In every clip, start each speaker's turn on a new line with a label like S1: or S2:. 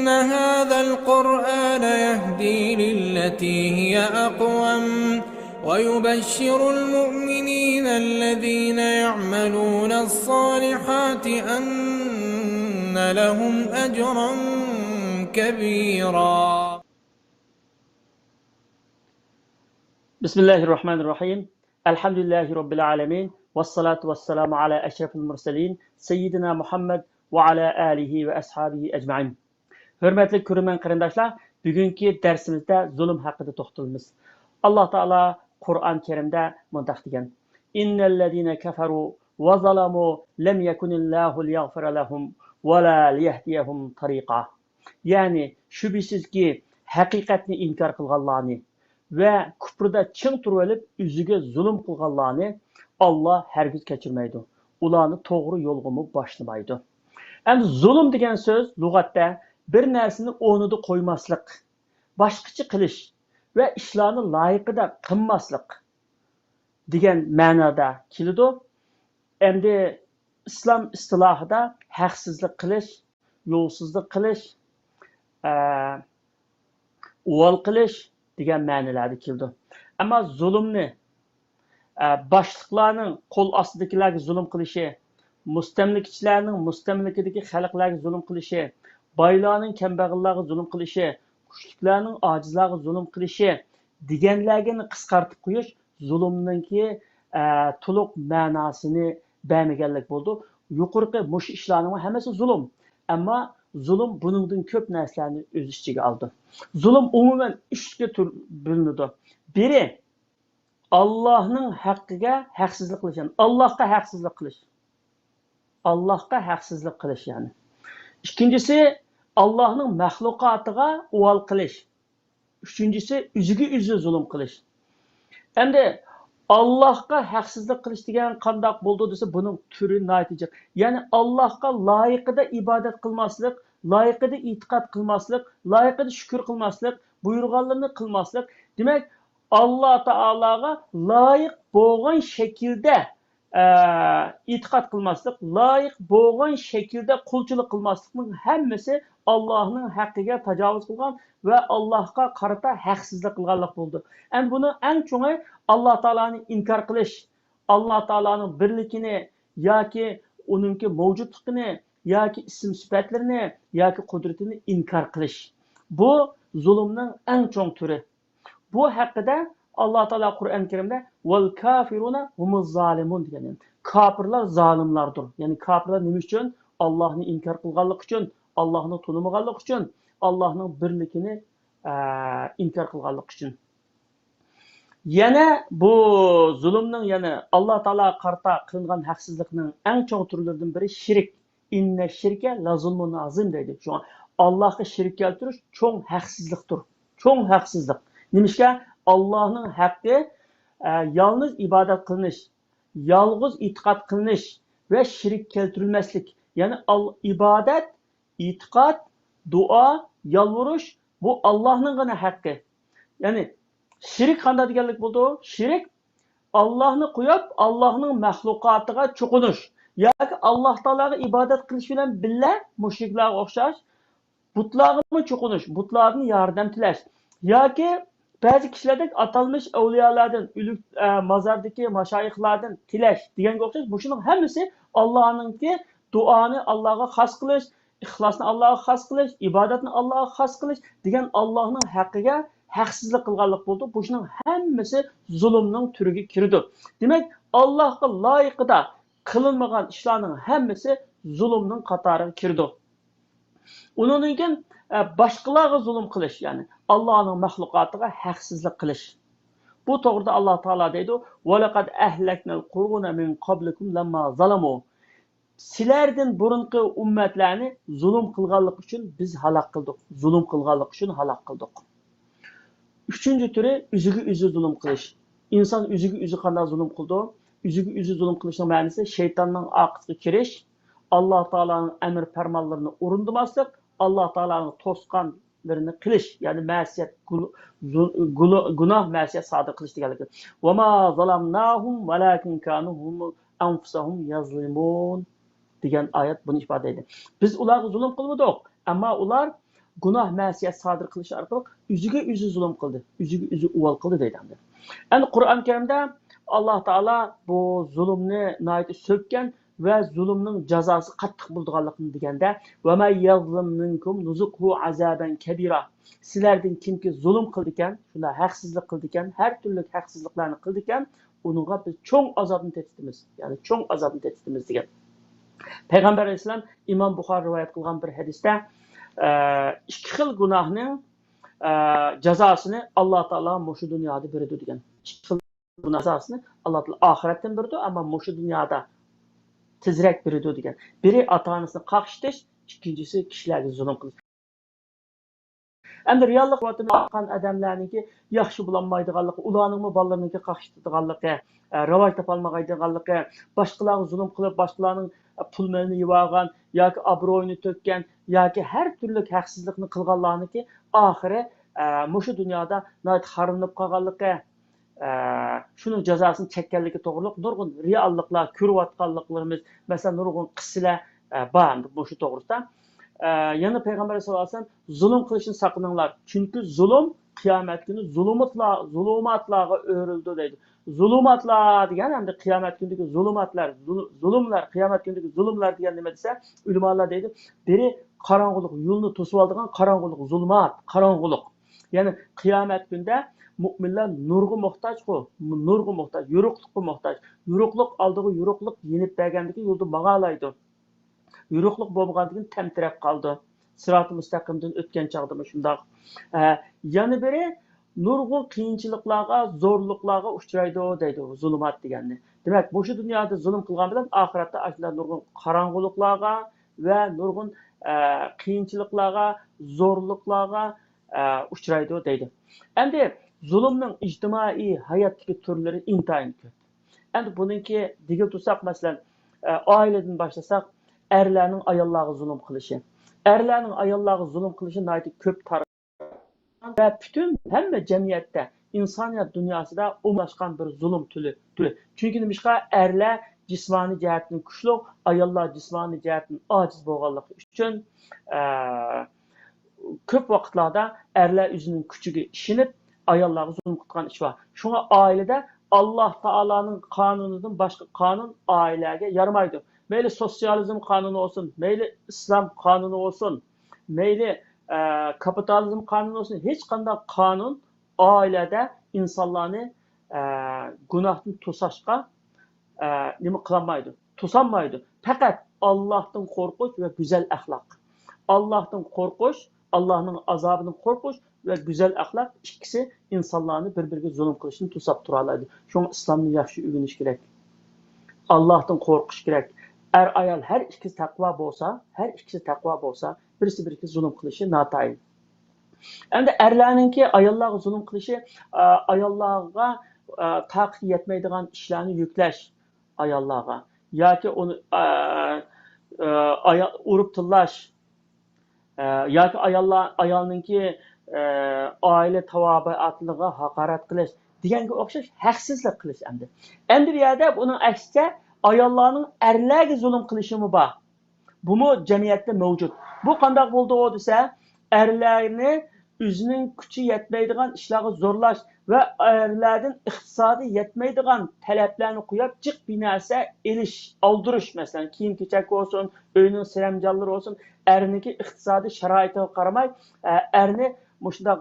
S1: إن هذا القرآن يهدي للتي هي أقوم ويبشر المؤمنين الذين يعملون الصالحات أن لهم أجرا كبيرا.
S2: بسم الله الرحمن الرحيم. الحمد لله رب العالمين. والصلاة والسلام على أشرف المرسلين سيدنا Muhammed ve ala alihi ve ashabihi ecmaîn. Hürmetli көрермен qarindoshlar, bugungi darsimizda zulm haqida to'xtalamiz. Alloh taolo Qur'on Karimda mundaq degan: "Innallazina kafaru va zalamu lam yakunillahu liyaghfira lahum va la liyahdiyahum tariqa." Ya'ni shubhisizki haqiqatni inkor qilganlarni ve küfrde çın turup elip üzüge zulüm kılganlarını Allah hergiz keçirmeydi. Ulanı doğru yolgumu başlamaydı. Yani zulüm degen söz lügatte bir nersini onuda koymaslık, başkıcı kılış ve işlerini layıkıda kılmaslık degen manada kilidu. Endi İslam istilahıda haksızlık kılış, yolsuzluk kılış, uval kılış degan ma'nolarda keldi. Ammo zulmni boshliqlarning qo'l ostidagilarga zulm qilishi, mustamlikachilarning mustamlikadagi xalqlarga zulm qilishi, boylarning kambag'allarga zulm qilishi, kuchliklarning ojizlarga zulm qilishi deganlarni qisqartib qo'yish zulmninki to'liq ma'nosini bermaganlik bo'ldi. Yuqorqi mush ishlarning hammasi zulm. Ammo zulm buningdan ko'p narsalarni o'z ichiga oldi. Zulm umuman 3 ga bo'linadi. Biri Allohning haqqiga haqsizlik qilish, yani Allohga haqsizlik qilish. Allohga haqsizlik qilish yani. İkincisi Allohning mahluqotiga uval qilish. Üçüncüsü o'ziga zulm qilish. Endi Allohga haqsizlik qilish degan qandoq bo'ldi desa, buning turi natice. Yani Allohga loyiqida ibodat qilmaslik, loyiqida e'tiqod qilmaslik, loyiqida shukr qilmaslik, buyurganlarni qilmaslik. Demak, Alloh taologa loyiq bo'lgan shaklda e'tiqod qilmaslik, loyiq bo'lgan shaklda qulchilik qilmaslikning hammasi Allohning haqqiga tajovuz qilgan ve Allohga qarata haqsizlik qilganlik bo'ldi. Endi buni eng cho'ngi Alloh taoloni inkor qilish, Alloh taoloning birligini yoki uningki mavjudligini yoki ism sifatlarini yoki qudratini inkor qilish. Bu zulmning eng cho'ng turi. Bu haqida Alloh taolo Qur'on Karimda "Vel kafiruna humuz zalimun" degan. Kafirlar zalimlardır. Yani kafirlar nima uchun? Allohni inkor qilganlik uchun, Allohni tanımaganlik uchun, Allohning birligini inkor qilganlik uchun. Yana bu zulmning yana Alloh taolo qarta qilingan haqsizlikning eng cho'ng turlaridan biri shirk. İnne şirke la zulmun azim deydi. Şu an Allah'a şirk keltiriş çoğun haksızlıktır. Çoğun haksızlık. Nimişke Allah'ın hakkı yalnız ibadet kılınış, yalnız itikat kılınış ve şirk keltirilmezlik. Yani ibadet, itikat, dua, yalvarış bu Allah'ın gene hakkı. Yani şirk kanda diyenlik buldu. Şirk Allah'ını koyup Allah'ın mahlukatıga çokunuş. Yoki Alloh taolaga ibodat qilish bilan billa mushriklarga o'xshash butlarga cho'qinish, butlarni yordam tilash yoki ba'zi kishilardek atalmış avliyolardan, ulug' mazardagi mashoyixlardan tilash deganga o'xshash. Bu shuning hammasi Allohninki duoni Allohga xos qilish, ixlosni Allohga xos qilish, ibodatni Allohga xos qilish degan Allohning haqqiga haqsizlik qilganlik bo'ldi. Bu shuning hammasi zulmning turiga kirdi. Demak, Allohga loyiqida kılınmagan işlerinin hemmesi zulümün katarına kirdi. Onun için başkalarına zulüm kılış, yani Allah'ın mahlukatına haksızlık kılış. Bu doğruda Allah Teala deydi: "Velaqad ahlaknal quruna min qablikum lamma zalamu." Sizlerden burunki ümmetlerini zulüm kılganlık için biz halak kıldık. Zulüm kılganlık için halak kıldık. Üçüncü türü üzügü zulüm kılış. İnsan üzügü kandan zulüm kıldı. Üzügü zulüm kılışın ma'nosi şeytanның aqısına kirish, Alloh taolaning emir fermanlarini o'rindamaslik, Alloh taolaning to'sqanlarini qilish, ya'ni ma'siyat, gunoh ma'siyat sodir qilish deganligi. Va ma zalamnahum valakin kanu hum anfusahum yazlimun degan oyat buni ifodalaydi. Biz ularga zulm qilmadik, ammo ular gunoh ma'siyat sodir qilish orqali o'ziga o'zi zulm qildi, o'ziga o'zi uval qildi deydi. Endi Qur'on Karimda Alloh taolo bu zulmni nihoyat so'kkan va zulmning jazosi qattiq bo'lganligini deganda va may yazlim minkum nuzuqhu azaban kabira. Sizlardan kimki zulm qildi ekan, shunda haqsizlik qildi ekan, har turli haqsizliklarni qildi ekan, uningga biz cho'ng azobni tetitimiz. Ya'ni cho'ng azobni tetitimiz degan. Payg'ambar alayhisalom Imom Buxoriy rivoyat qilgan bir hadisda ikki xil gunohning jazosini Alloh taolo mushu dunyoda beradi degan. Ikki xil gunoh jazosini Alloh taolo oxiratdan beradi, ammo mushu dunyoda tezroq beradi degan. Biri ota-onasini qaqshitish, ikkinchisi kishilarga zulm qilish. Endi reallik vatandaşlar adamlarniki yaxshi bulanmaydiganligi, ularning bolalarniki qaqshitadiganligi, rivoj topolmaydiganligi, boshqalarga zulm qilib, boshqalarning pulini yeyolgan yoki obro'yini to'kkan yoki har turli haqsizlikni qilganlarniki oxiri mushu dunyoda nihoyat xarinib qolganligi, shuning jazosini chekkanligi to'g'riliq nurg'un realliklar ko'rayotganliklarimiz, masalan nurg'un qissalar bor mushu to'g'risida. Yana Peygamber sallallahu aleyhi ve sellem zulüm kılışını sakınanlar. Çünkü zulüm kıyamet günü zulümatlarga örüldü deydi. Zulümatlar degan hem de kıyamet günündeki zulümler, kıyamet günündeki zulümler degan nima desa, ulamolar deydi. Biri qarong'ulik, yo'lni to'sib oladigan qarong'ulik, zulmat, qarong'ulik. Ya'ni kıyamet günde mu'minlar nurga muhtoj-ku, nurga muhtoj, yo'riqlikka muhtoj. Yo'riqlik oldiga yo'riqlik yenib bergandiki yo'lda mağalaydi. Yo'riqlik bo'lmagandan tamtirab qoldi. Sirat-ı müstakimdan o'tgan chaqdimi shundoq. Yana biri nurg'un qiyinchiliklarga, zo'rliqlarga uchraydi deydi zulmat deganni. Demak, bu shu dunyoda zulm qilgan bilan oxiratda ashlar nurg'un qorong'uliklarga va nurg'un qiyinchiliklarga, zo'rliqlarga uchraydi deydi. Endi zulmning ijtimoiy hayotdagi turlari intayin ko'p. Endi buningki digil tursak, masalan, oiladan boshlasak, erlerning ayollarga zulm qilishi. Erlerning ayollarga zulm qilishi nihoyat ko'p tarqalgan va butun hamma jamiyatda, insoniyat dunyosida umumlashgan bir zulm turi. Chunki nimishqa erlar jismoniy jihatdan kuchli, ayollar jismoniy jihatdan ojiz bo'lganligi uchun ko'p vaqtlarda erlar o'zining kuchiga ishinib, ayollarga zulm qilgan ish bor. Shunga oilada Alloh taolaning qonunidan boshqa qonun oilaga yaramaydi. Meyli sosyalizm kanunu olsun, meyli İslam kanunu olsun, meyli kapitalizm kanunu olsun, hiç qanday kanun ailede insanlarını günahdan to'sashga nima qilmaydi, to'sanmaydi. Faqat Allohdan qo'rqish va go'zal axloq. Allohdan qo'rqish, Allohning azobidan qo'rqish va go'zal axloq ikkisi insonlarni bir-biriga zulm qilishni to'sab tura oladi. Shunga islomni yaxshi o'rganish kerak. Allohdan qo'rqish kerak. Ayol her ikisi takva bolsa, birisi birisi zulüm kılışı natayin. Endi erlerinki ayollarga zulüm kılışı, ayollarga taqat yetmeydigan işlerini yükleş ayollarga. Yoki onu urup tıllaş, yoki ayolninki aile tavabatlığa hakaret kılış, deganga o'xshash haqsizlik qilish endi. Endi bu yerda buning aksicha ayollarning erlarga zulm qilishi bor. Bumi jamiyatda mavjud. Bu qanday bo'ldi o desa, erlarni o'zining kuchi yetmaydigan ishlarga zo'rlash va erlardan iqtisodiy yetmaydigan talablarni qo'yib, jiq binasa elish, oldirish, masalan, kiyim-kechak olsun, uyning siramjonlari olsun, erniki iqtisodiy sharoitiga qaramay, erni mushundaq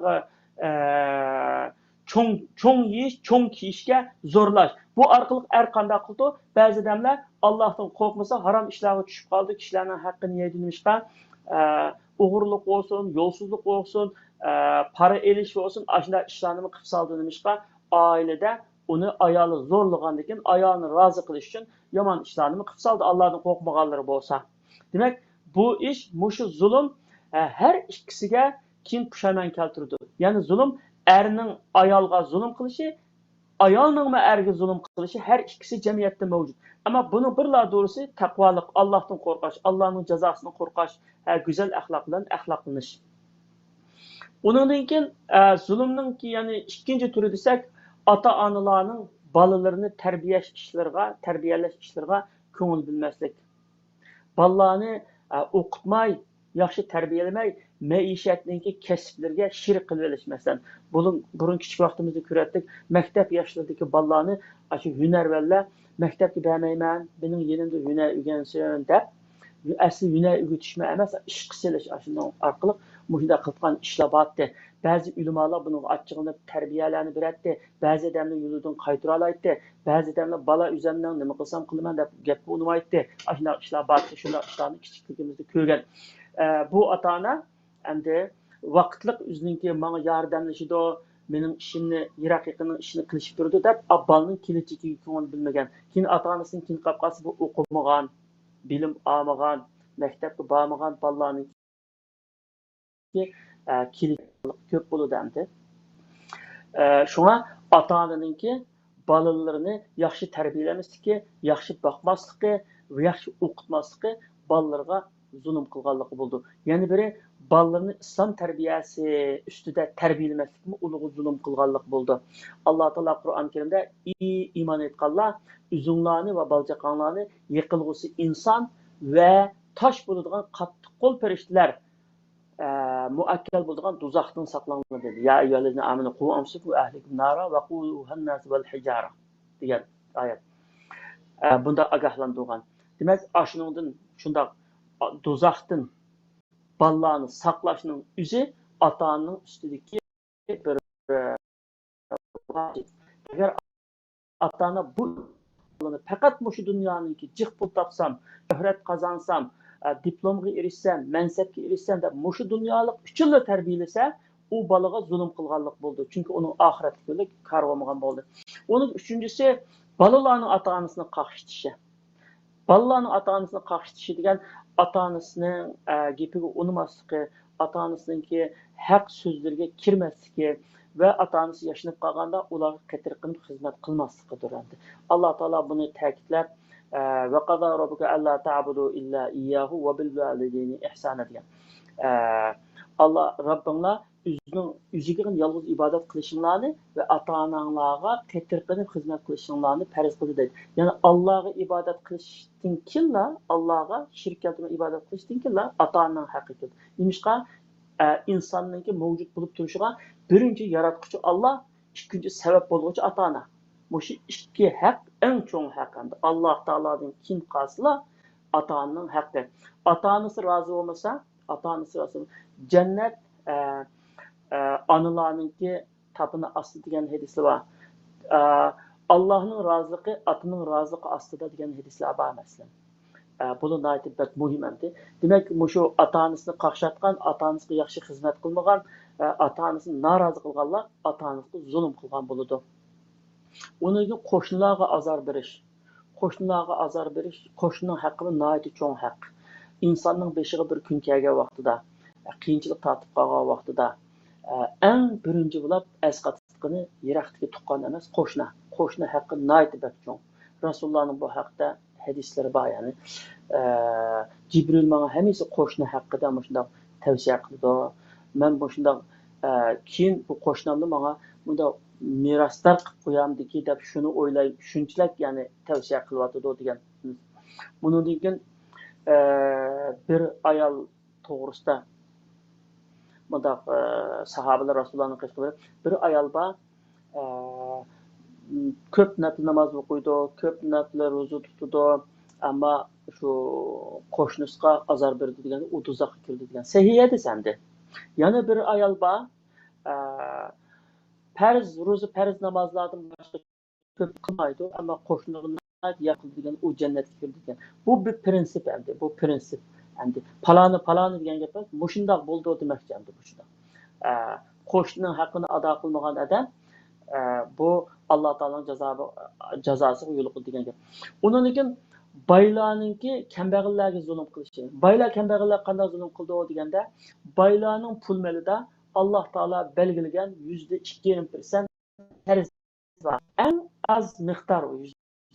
S2: çoğun yiyiş, çoğun kiyişke zorlaş. Bu arkalık qanday qildi? Bazı adamlar Allah'tan korkmasa haram işlerine düşüp kaldı. Kişilerin hakkını yedinmişken uğurluk olsun, yolsuzluk olsun, para eliş olsun, aşında işlerini kıp saldırmışken ailede onu ayalı zorluğandaki ayağını razı kılış için yaman işlerini kıp saldı. Allah'tan korkmaganları olsa. Demek bu iş, muşu zulüm her ikisiga kim puşayman keltirdi. Yani zulüm erning ayolga zulm qilishi, ayolning erga zulm qilishi her ikisi jamiyatda mavjud. Ama bunun birla doğrusu taqvolik, Allohdan qo'rqish, Allohning jazosidan qo'rqish, go'zal axloq bilan axloqlanish. Undan keyin zulmning yani ikkinchi turi desak, ota-onalarning bolalarini tarbiyalash ishlariga ko'ngil bilmaslik. Bolalarni o'qitmay, yaxshi tarbiyalamay, maishatninki kasblarga shirk qilib olish. Masalan, burun kichik vaqtimizda ko'ratdik, maktab yoshlaridagi bolalarni shu hunarvanlar maktabga bormayman, mening yenimda hunar o'rgansin deb, asli hunar o'rgatishma emas, ish qilish shundan orqali mushunda qilgan ishlar bordi. Ba'zi ulamolar buni achchig'inib tarbiyalarni beradi, ba'zi odamlar yo'lidan qaytara oladi, ba'zi odamlar bola o'zimdan nima qilsam qilaman deb gap bo'lmaydi. Shunaqa ishlar bor, shunaqa ishlarni kichikligimizda ko'rgan. Bu ota-ona endi vaqtliq o'zininki menga yordamlashidi, mening ishimni yiroq yaqinning ishini qilishib turdi deb abbalning kelajagiga ko'ngil bilmagan. Keyin ota-onasining keyin qolib qolsa bu o'qimagan, bilim olmagan, maktabga bormagan bolalarning ko'p bo'ladi endi. Shuna ota-onaninki bolalarni yaxshi tarbiyalamasligi, yaxshi boqmasligi va yaxshi o'qitmasligi bolalarga zulm qilganligi bo'ldi. Yana biri bolalarni islom tarbiyasi ustida tarbiyalamaslikmi ularga zulm qilganlik bo'ldi. Alloh taolo Qur'on Karimda iymon etganlar o'zinglarni va bolchaqanglarni yiqilg'usi inson va tosh bo'ladigan qattiq qo'l farishtalar muakkal bo'ladigan do'zaxdan saqlaninglar dedi. Ya ayyuhallazina amanu qu anfusakum va ahlikum nara va quduhan nas val hijara degan oyat. Bunda ogohlantirgan. Demak, ashuningdan shundoq do'zaxdan bolalarni saqlashning o'zi ota-onaning ustidagi bir agar ota-ona bu faqat shu dunyoninki jiq pul topsam, shuhrat qozansam, diplomga erishsam, mansabga erishsam deb shu dunyolik uchunla tarbiyalasa, u bolaga zulm qilganlik bo'ldi. Chunki uning oxiratga qarg'amagan bo'ldi. Uning uchinchisi bolalarning ota-onasini qaqshitishi. Bolalarning ota-onasini qaqshitishi degan ota-onasining gapiga unmasligi, ota-onasiningki haq so'zlariga kirmasligi va ota-onasi yashinib qolganda ularga qattiq qilib xizmat qilmasligidir. Alloh taolo buni ta'kidlab va qada robbuka alla ta'budu illa iyyahu va bil validayni ihsana degan. Allah Rabbinglar o'ziga yolg'iz ibodat qilishinglarni va ota-onanglarga qattiq qilib xizmat qilishinglarni farz qildi dedi. Ya'ni Allohga ibodat qilishdan keyin Allohga shirk keltirib ibodat qilishdan keyin ota-onaning haqiqati. Nimishqa insonning mavjud bo'lib turishiga birinchi yaratuvchi Alloh, ikkinchi sabab bo'luvchi ota-ona. Bu ikki haq eng cho'ng haq. Alloh taolodan keyin qolsa ota-onaning haqqi. Ota-onasi rozi bo'lmasa, ota-onasi rozi jannat analarninki tapını astı degan hadislar var. Allah'ın razılığı atının razılığı astıda degan hadislar var mesela. Bunu nayet bek muhim endi. Demek şu ata-onasini qaqshatgan, ata-onasiga yaxshi xizmat qilmagan, ata-onasini norozi qilganlar ata-onasiga zulm qilgan bo'ladi. Uning qo'shnilarga azor berish, qo'shnining haqqi nayet cho'ng haq. İnsanın beshiga bir kun kelgan vaqtida, qiyinchilik tortib qolgan vaqtida eng birinchi bo'lib asqatligini yiroqdagi tuqqan emas, qo'shni haqqi nayet bek cho'ng. Rasulullohning bu haqda hadislari bor, ya'ni Jibril menga hammasi qo'shni haqida shunday tavsiya qildi. Men bu shunday keyin bu qo'shnimni menga bunda miroslar qilib qo'yamdiki deb shuni o'ylay, shunchalik ya'ni tavsiya qilyapti degan. Bundan keyin bir ayol to'g'risida bunda sahobalar Rasulullohning qishqiri bir ayol bor, ko'p nafl namoz o'qiydi, ko'p nafl ro'za tutadi, ammo shu qo'shnisiga azor berdi degan, u do'zaxga kirdi degan. Sahih hadis endi. Yana bir ayol bor, farz namozlardan boshqa ko'p qilmaydi, ammo qo'shniga yaqin degan, u jannatga kirdi degan. Bu bir prinsip endi, bu prinsip. Endi paloni degan gap emas, mushundoq bo'ldi demoqchi endi bu shundoq. Qo'shnining haqqini ado qilmagan odam bu Alloh taoloning jazosiga yo'liqdi degan gap. Undan keyin boylarninki kambag'allarga zulm qilishi. Boylar kambag'allarga qanday zulm qildi deganda, boylarning pul malida Alloh taolo belgilagan %2.5% farz var. Eng az miqdor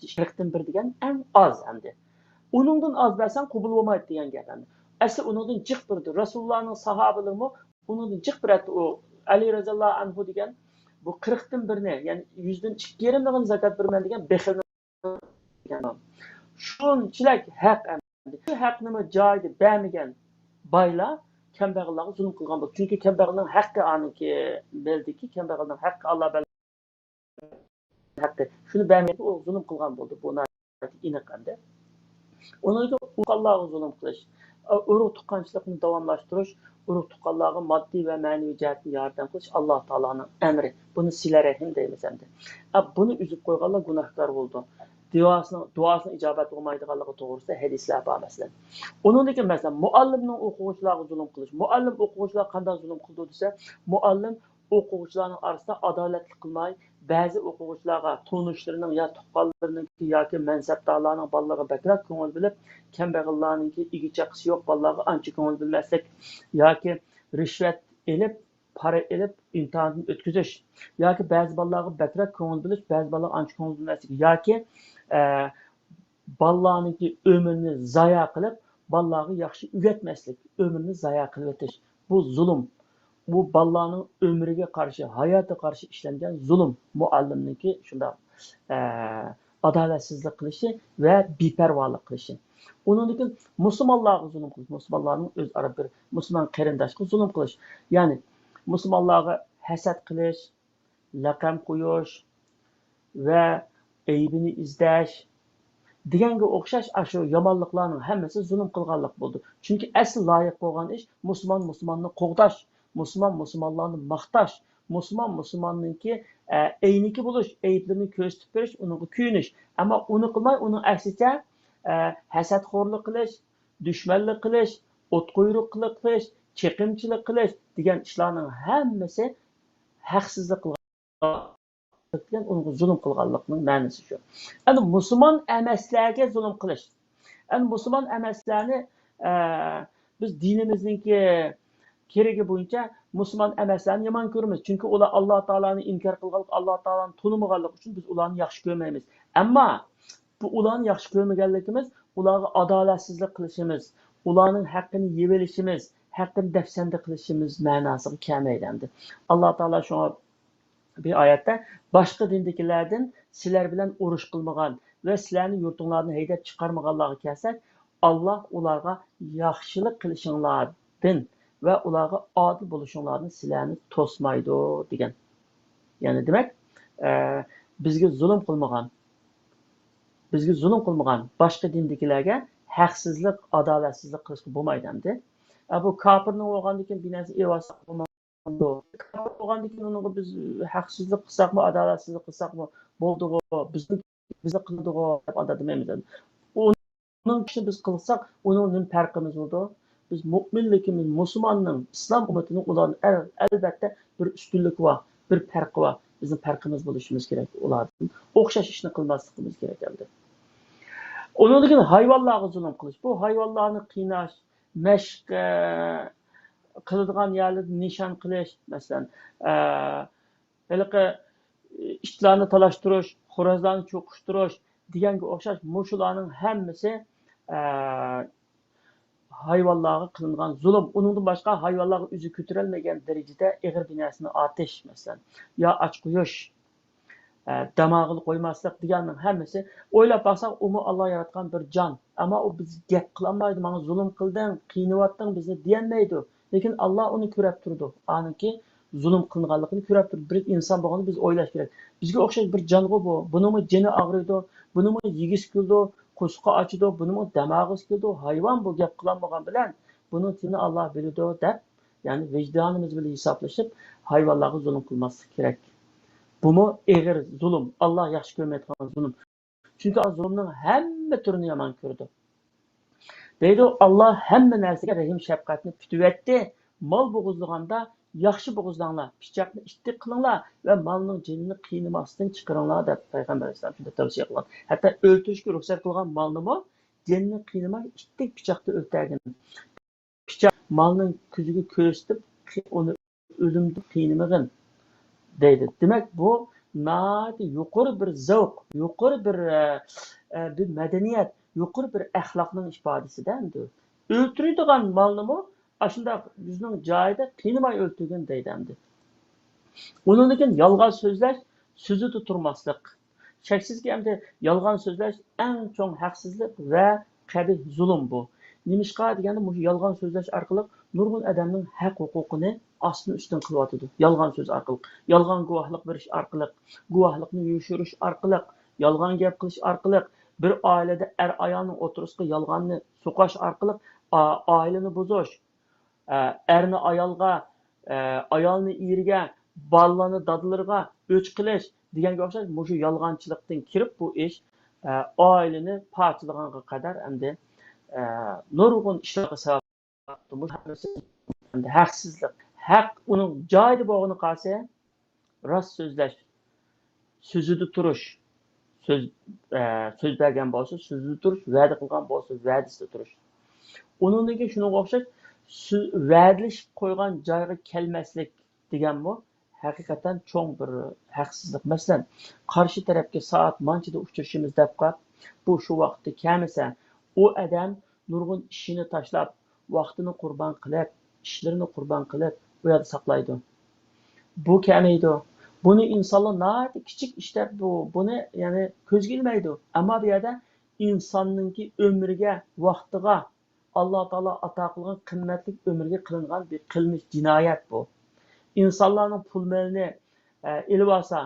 S2: %2.1 degan eng az endi. Uningdan az bersan qabul bo'lmaydi degan gap endi. Asli uningdan jiq birdi. Rasulullohning sahobalari uningdan jiq biradi. O Ali roziyallohu anhu degan bu 40dan birni, ya'ni 2.5 zakat berman degan bexil degan. Shunchalik haq endi. Shu haqni joyida bermagan boylar kambag'allarga zulm qilgan bo'ldi. Chunki kambag'alning haqqi aniki bildiki, kambag'alning haqqi Alloh haqqi. Shuni bermaydi, u zulm qilgan bo'ldi. Bu aniq endi. Ularga Allohga zulm qilish, urug' tuqqanchilikni davomlashtirish, urug' tuqqanlarga moddiy va ma'naviy jihatdan yordam qilish Alloh taoloning amri. Buni silar rahim deymiz endi. Buni uzib qo'yganlar gunohkor bo'ldi. Duosini ijobat bo'lmaydiganligi to'g'risida hadislar bor masalan. Uningdagi masalan muallimning o'quvchilarga zulm qilish. Muallim o'quvchilar qanday zulm qildi desa, muallim o'quvchilarning orasida adolatli qilmay, ba'zi o'quvchilarga tunishlarining yo tuqqanlarining yoki mansabdorlarning bolalarga bakrak ko'ngil bilib, kambag'allarningki igichaqisi yo'q bolalarga ancha ko'ngil bilmaslik yoki rishvat elib, para elib imtihondan o'tkazish yoki ba'zi bolalarga bakrak ko'ngil bilish, ba'zi bolalar ancha ko'ngil bilmaslik yoki bolalarningki ömrünü zaya qilib, bolalarga yaxshi o'rgatmaslik, ömrünü zaya qilib o'tish. Bu zulm. Bu bolalarning ömriga qarshi, hayotga qarshi ishlangan zulm. Muallimniki shunda adolatsizlik qilishi va beparvolik qilishi. Uningdan musulmonlarga zulm qilish, musulmonlarning o'zaro bir musulmon qarindoshga zulm qilish. Ya'ni musulmonlarga hasad qilish, laqam qo'yish va aybini izlash deganga o'xshash shu yomonliklarning hammasi zulm qilganlik bo'ldi. Chunki asl loyiq bo'lgan ish musulmonni qo'g'dash, musulmonlarni maqtash, musulmonningki ayniki bo'lish, ayblarini ko'rsatib berish, unga kuyinish. Ammo uni qilmay, uning aksicha hasadxo'rlik qilish, dushmanlik qilish, o'tqo'yruqlik qilish, chekimchilik qilish degan ishlarning hammasi haqsizlik qilgan, unga zulm qilganlikning ma'nosi shu. Endi musulmon emaslarga zulm qilish. Endi musulmon emaslarni biz dinimizningki keragi bo'yicha musulmon emaslarni yomon ko'ramiz. Chunki ular Alloh taoloni inkor qilgan, Alloh taoloni tonimaganlik uchun biz ularni yaxshi ko'rmaymiz. Ammo bu ularni yaxshi ko'rmaganligimiz, ularga adolatsizlik qilishimiz, ularning haqqini yeb olishimiz, haqqini dafsanda qilishimiz ma'nosiga kelmaydi endi. Alloh taolo shuna bir oyatda boshqa dindagilardan sizlar bilan urush qilmagan va sizlarni yurtinglarni haydab chiqarmaganlarga kelsak, Alloh ularga yaxshilik qilishinglardan va ularga odil bo'lishinglarni sizlarni to'smaydi degan. Ya'ni demak, bizga zulm qilmagan boshqa dindagilarga haqsizlik, adolatsizlik qilishga bo'lmaydi endi. Bu kofirning bo'lgandan keyin bir narsa evasa bo'lmaydi. Bo'lgandan keyin unga biz haqsizlik qilsakmi, adolatsizlik qilsakmi bo'ldi-ku, bizni qildi-ku deb ado demaymiz. Uning ishini biz qilsak, uning farqimiz bo'ldi. Biz mu'minligimiz, musulmonning, islom ummatining ularning albatta bir ustunligi bor, bir farqi bor. Bizim farqimiz bo'lishimiz kerak. Ulardan o'xshash ishni qilmasligimiz kerak endi. Onun için hayvanlarga zulm qilish. Bu hayvanlarni qiynash, mashq qiladigan yerlarda nishon qilish, masalan, itlarni talashtirish, xo'rozlarni cho'qishtirish deganga o'xshash mushularning hammasi hayvanlarga qilingan zulm. Uningdan boshqa hayvanlarga o'zi ko'tarilmagan darajada ig'ir binasini atish, masalan, yo och qo'yish, damog'ini qo'ymaslik deganning hammasi o'ylab baksak, uni Alloh yaratgan bir jon. Ammo u biz gap qilolmaydi, menga zulm qilding, qiynayotding bizni deyanmaydi. Lekin Alloh uni ko'rib turdi. Aniki zulm qilinganligini ko'rib turdi. Bir inson bo'lganini biz o'ylash kerak. Bizga o'xshash bir jongo bu. Buningmi jini og'riydi, buningmi yigis keldi, qo'shiqqa ochidi, buningmi damog'i keldi. Hayvon bu gap qilolmagan bilan buning tini Alloh biladi deb, ya'ni vijdonimiz bilan hisoblashib hayvonlarga zulm qilmaslik kerak. Bumu eg'ir zulm, Alloh yaxshi ko'rmaydigan zulm. Chunki zulmning hamma turini yomon ko'rdi. Deydi, Alloh hamma narsaga rahim shafqatni putiyotdi. Mol bo'g'izlaganda yaxshi bo'g'izlanglar, pichoqni ittiq qilinglar va molning jinini qiynamasdan chiqaringlar deb payg'ambar alayhisalom shunday tavsiya qilgan. Hatto o'ltirishga ruxsat qilgan molni jinni qiynamay ittiq pichoqda o'ltirgan. Pichoq molning ko'ziga ko'rsatib, uni o'limda qiynamagin deydi. Demak, bu yuqori bir zavq, yuqori bir madaniyat, yuqori bir axloqning ifodasidan endi. O'ltiradigan molni aslında bizning joyida qiynamay o'ltirgan deydi endi. Undan keyin yolg'on so'zlash, so'zida turmaslik. Shaksizki endi yolg'on so'zlash eng cho'ng haqsizlik va qabih zulm bu. Nimishqa deganda mushu yolg'on so'zlash orqali nurg'un odamning haq huquqini ostini ustin qilyotidi. Yolg'on so'z orqali, yolg'on guvohlik berish orqali, guvohlikni yo'shirish orqali, yolg'on gap qilish orqali, bir oilada er ayolning o'tirishga yolg'onni so'qash orqali oilani buzish, erni ayolga, ayolni eriga, bolalarni dadlarga o'ch qilish deganga o'xshash mushu yolg'onchilikdan kirib bu ish oilani parchalaganga qadar endi nurg'un ishlarga sabab bo'ldi. Haqsizlik, haq uning joyida bo'lgani qolsa, rost so'zlash, so'zida turish, so'z bergan bo'lsa, so'zida turish, va'da qilgan bo'lsa, va'dasida turish. Uningga shunga o'xshash va'dalashib qo'ygan joyga kelmaslik degan bu haqiqatan cho'ng bir haqsizlik. Masalan, qarshi tarafga soat manchida uchrashimiz deb qolib, bu shu vaqtda kelmasa, u odam nurg'un ishini tashlab, vaqtini qurbon qilib, ishlarini qurbon qilib, u yerda saqlaydi. Bu kelmaydi. Buni insonlar nahayat kichik ishlar buni ya'ni ko'zga ilmaydi. Ammo bu yerda insonning umriga, vaqtiga Alloh taolo ato qilgan qimmatli umrga qilingan bir qilmish, jinoyat bu. İnsanlarning pul molini ilib olsa,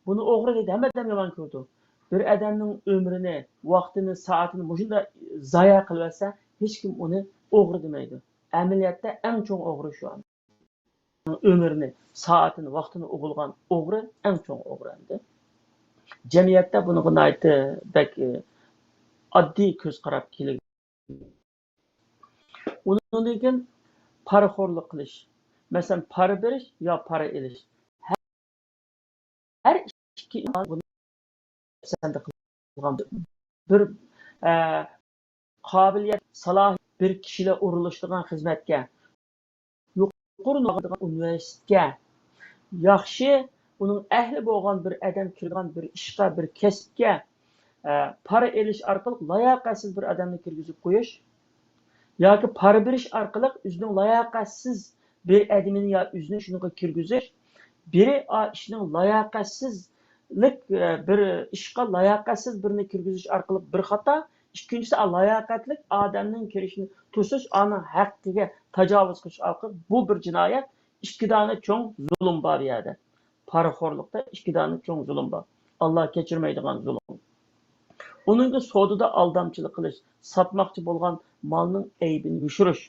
S2: buni o'g'ri deydi, hammadan yomon ko'rdi. Bir odamning umrini, vaqtini, soatini shunda zoya qilib olsa, hech kim uni o'g'ri demaydi. Amaliyotda eng cho'ng o'g'ri shu. Umrini, soatini, vaqtini o'g'ilgan o'g'ri eng cho'ng o'g'ri endi. Jamiyatda buni aytdi, bak oddiy ko'z qarab keladi. Undan keyin paraxo'rlik qilish. Masalan, para berish yo para elish. Her ikki inson buni qilgan bir qobiliyat, salohiyat bir kishilar urilishtirgan xizmatga, yuqori universitetga, yaxshi uning ahli bo'lgan bir odam kirgan bir ishga, bir kasbga para elish orqali layoqatsiz bir odamni kirgizib qo'yish yoki para berish orqali o'zining layoqatsiz bir adamini yo o'zini shunga kirgizish, biri ishning layoqatsizlik bir ishga layoqatsiz birini kirgizish orqali bir xato, ikkinchisi layoqatli odamning kirishini to'sish, uning haqqiga tajovuz qilish orqali bu bir jinoyat. Ikki dona cho'ng zulm bor yerda. Paraxo'rlikda ikki dona cho'ng zulm bor. Alloh kechirmaydigan zulm. Uningga sodada aldamchilik qilish, satmoqchi bo'lgan malning aybini yushirish,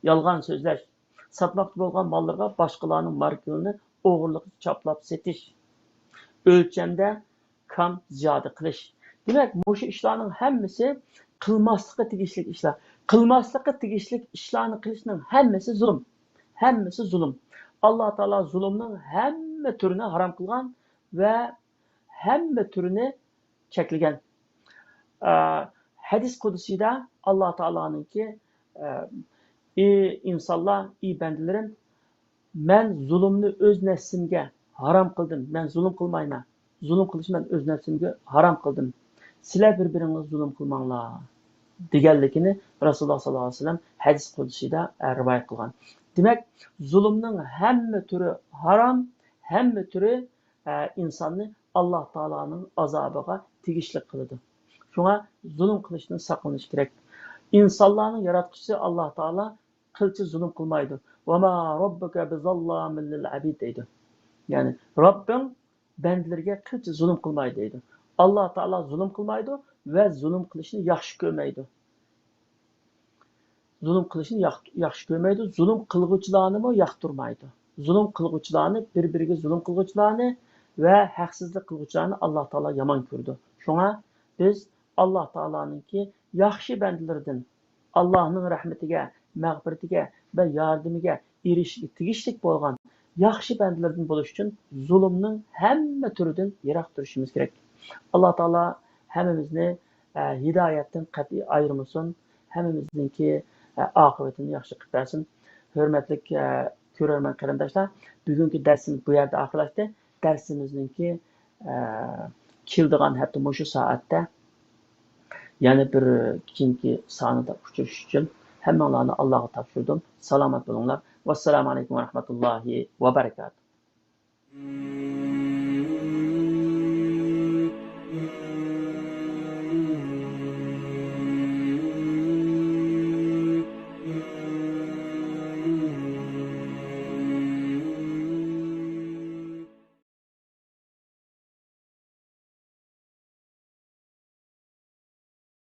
S2: yolg'on so'zlash, satmoqchi bo'lgan mallarga boshqalarning markasini o'g'irlik choplab setish, o'lchamda kam ziyoda qilish. Demak, bu ishlarning hammasi qilmaslikqa tegishli ishlar. Qilmaslikqa tegishli ishlarni qilishning hammasi zulm. Hammasi zulm. Alloh taolo zulmning hamma turini harom qilgan va hamma turini cheklagan. Hadis qudusida Alloh taoloninki insonlar, bandilarim, men zulmni o'z nafsimga harom qildim. Men zulm qilmayman. Zulm qilishni men o'z nafsimga harom qildim. Sizlar bir-biringiz zulm qilmanglar deganligini Rasululloh sollallohu alayhi vasallam hadis qudusida rivoyat qilgan. Demak, zulmning hamma turi harom, hamma turi insonni Alloh taoloning azobiga tegishli qiladi. Shunga zulm qilishdan saqlanish kerak. İnsanların yaratquchisi Alloh taolo qilchi zulm qilmaydi. Va ma robbuka bizallamin lil abid deydi. Ya'ni Robbing bandlarga qilchi zulm qilmaydi deydi. Alloh taolo zulm qilmaydi va zulm qilishni yaxshi ko'rmaydi. Zulm qilishni yaxshi ko'rmaydi, zulm qilguvchilarni ham yoqtirmaydi. Zulm qilguvchilarni, bir-biriga zulm qilguvchilarni va haqsizlik qilguvchilarni Alloh taolo yomon ko'rdi. Shunga biz Alloh taoloninki yaxshi bandalaridan Allohning rahmatiga, mag'firatiga va yordamiga erishishga tegishli bo'lgan yaxshi bandalardan bo'lish uchun zulmning hamma turidan yiroq turishimiz kerak. Alloh taolo hammamizni hidoyatdan qat'iy ayirmasin, hammamizningki oqibatini yaxshi qilib bersin. Hurmatli ko'rarman qarindoshlar, bugungi darsimiz bu yerda oxirlashdi. Darsimizningki keldigan hatto shu soatda yana bir keyingi sonida uchrashish uchun hammalarini Allohga topshirdim. Salomat bo'linglar. Vassalomu alaykum va rahmatullohi va barakatuh.